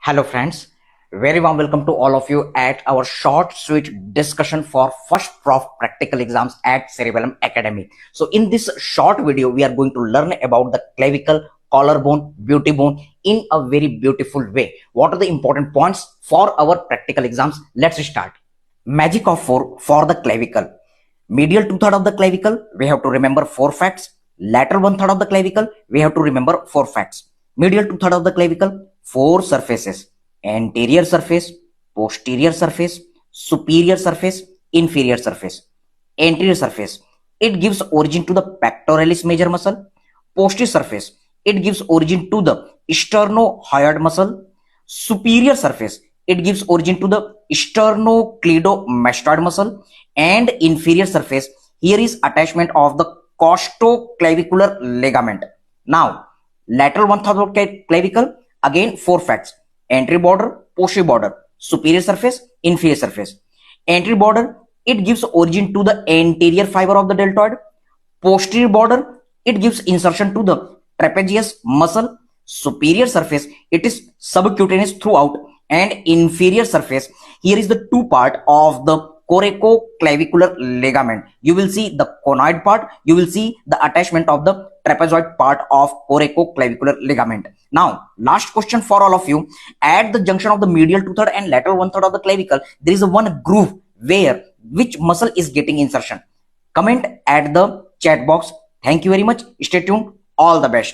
Hello friends, very warm welcome to all of you at our short sweet discussion for first prof practical exams at Cerebellum Academy. So in this short video we are going to learn about the clavicle, collarbone, beauty bone in a very beautiful way. What are the important points for our practical exams? Let's start. Magic of 4 for the clavicle. Medial 2/3 of the clavicle, we have to remember 4 facts. Lateral 1/3 of the clavicle, we have to remember 4 facts. Medial 2/3 of the clavicle, 4 surfaces: anterior surface, posterior surface, superior surface, inferior surface. Anterior surface, it gives origin to the pectoralis major muscle. Posterior surface, it gives origin to the sternohyoid muscle. Superior surface, it gives origin to the sternocleidomastoid muscle. And inferior surface, here is attachment of the costoclavicular ligament. Now lateral 1/3 of clavicle, again 4 facts: anterior border, posterior border, superior surface, inferior surface. Anterior border, it gives origin to the anterior fiber of the deltoid. Posterior border, it gives insertion to the trapezius muscle. Superior surface, it is subcutaneous throughout. And inferior surface, here is the 2 part of the coracoclavicular ligament. You will see the conoid part, you will see the attachment of the trapezoid part of coracoclavicular ligament. Now last question for all of you: at the junction of the medial 2/3 and lateral 1/3 of the clavicle, there is a one groove where which muscle is getting insertion? Comment at the chat box. Thank you very much. Stay tuned. All the best.